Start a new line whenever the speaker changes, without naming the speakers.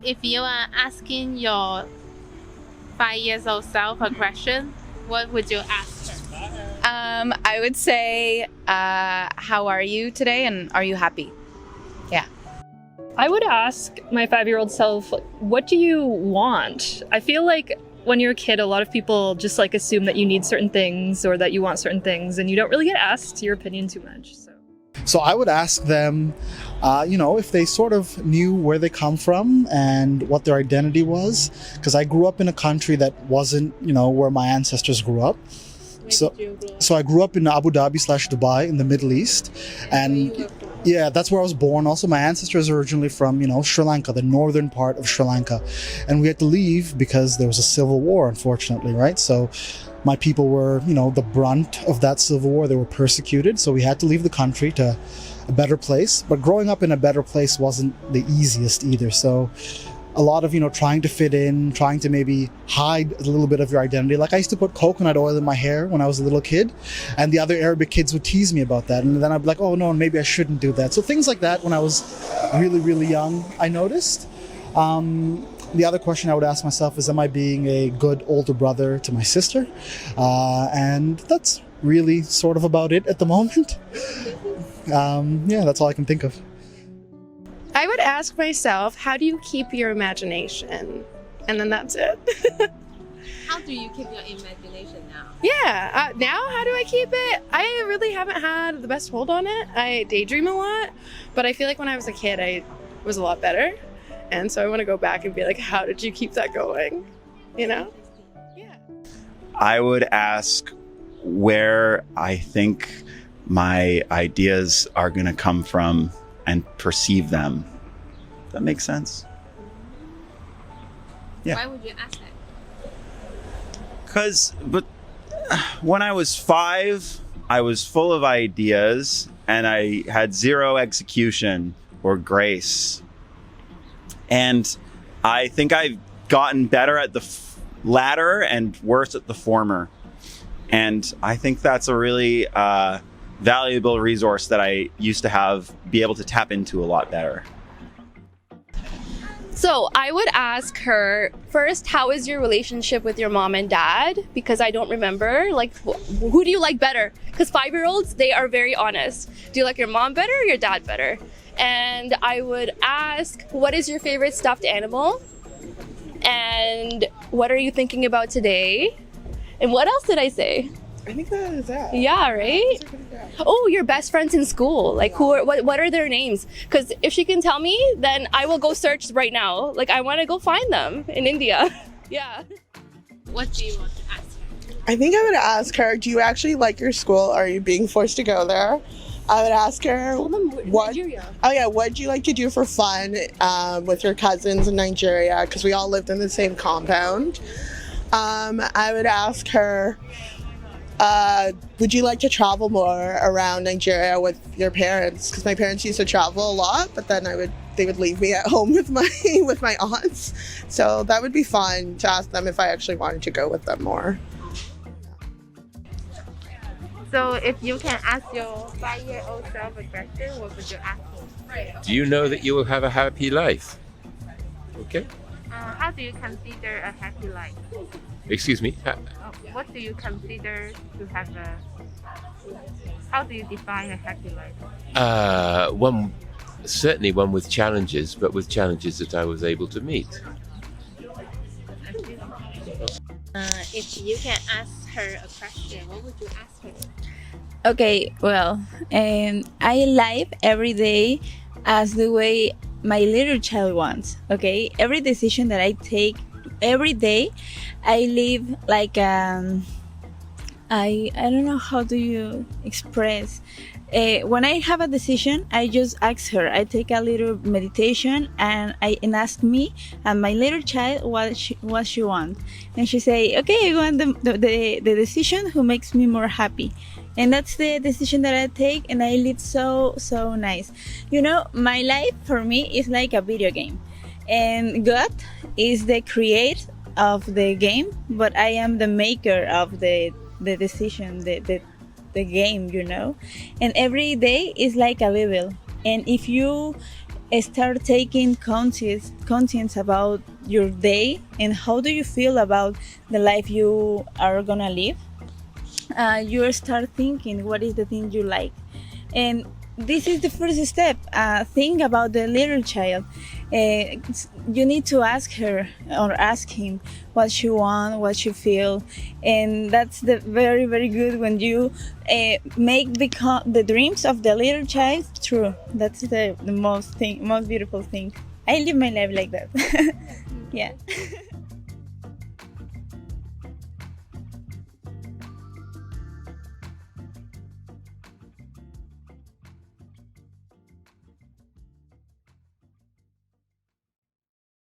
If you are asking your 5 years old self a question, what would you ask her?
I would say, how are you today and are you happy? Yeah.
I would ask my 5-year-old self, like, what do you want? I feel like when you're a kid, a lot of people just like assume that you need certain things or that you want certain things, and you don't really get asked your opinion too much.
So I would ask them, if they sort of knew where they come from and what their identity was, because I grew up in a country that wasn't, where my ancestors grew up. So I grew up in Abu Dhabi/Dubai in the Middle East, and yeah, that's where I was born. Also, my ancestors are originally from, Sri Lanka, the northern part of Sri Lanka, and we had to leave because there was a civil war, unfortunately, right? So my people were, the brunt of that civil war. They were persecuted, so we had to leave the country to a better place. But growing up in a better place wasn't the easiest either. So a lot of, trying to fit in, trying to maybe hide a little bit of your identity. Like I used to put coconut oil in my hair when I was a little kid, and the other Arabic kids would tease me about that. And then I'd be like, oh no, maybe I shouldn't do that. So things like that when I was really, really young, I noticed. The other question I would ask myself is, am I being a good older brother to my sister? And that's really sort of about it at the moment. That's all I can think of.
I would ask myself, how do you keep your imagination? And then that's it.
How do you keep your imagination now?
Yeah, now how do I keep it? I really haven't had the best hold on it. I daydream a lot, but I feel like when I was a kid, I was a lot better. And so I want to go back and be like, how did you keep that going? Yeah.
I would ask where I think my ideas are going to come from and perceive them. That makes sense? Yeah.
Why would you ask that?
Because when I was 5, I was full of ideas and I had zero execution or grace. And I think I've gotten better at the latter and worse at the former. And I think that's a really valuable resource that I used to be able to tap into a lot better.
So I would ask her first, how is your relationship with your mom and dad? Because I don't remember, like, who do you like better? Because 5-year-olds, they are very honest. Do you like your mom better or your dad better? And I would ask, what is your favorite stuffed animal? And what are you thinking about today? And what else did I say?
I think that is that.
Yeah, right? Oh, your best friends in school. Like, what are their names? Because if she can tell me, then I will go search right now. Like, I want to go find them in India. Yeah.
What do you want to ask her?
I think I would ask her, do you actually like your school? Are you being forced to go there? I would ask her, what do you like to do for fun with your cousins in Nigeria? Because we all lived in the same compound. I would ask her, would you like to travel more around Nigeria with your parents? Because my parents used to travel a lot, but then they would leave me at home with my aunts. So that would be fun to ask them if I actually wanted to go with them more.
So if you can ask your 5-year-old self a question, what would you ask him?
Do you know that you will have a happy life? Okay.
How do you consider a happy life?
Excuse me?
What do you consider to have how do you define a happy life?
Certainly one with challenges, but with challenges that I was able to meet.
If you can ask her a question, what would you ask her?
Okay, well, I live every day as the way my little child wants. Okay, every decision that I take every day, I live like I don't know how do you express. When I have a decision, I just ask her. I take a little meditation and ask me and my little child what she wants, and she say, "Okay, I want the decision who makes me more happy," and that's the decision that I take, and I live so nice. My life for me is like a video game, and God is the creator of the game, but I am the maker of the decision, the game, and every day is like a level. And if you start taking conscience about your day and how do you feel about the life you are gonna live. You start thinking what is the thing you like, and this is the first step. Think about the little child. You need to ask her or ask him what she want, what she feel, and that's the very, very good when you make the dreams of the little child true. That's the most beautiful thing. I live my life like that. Yeah.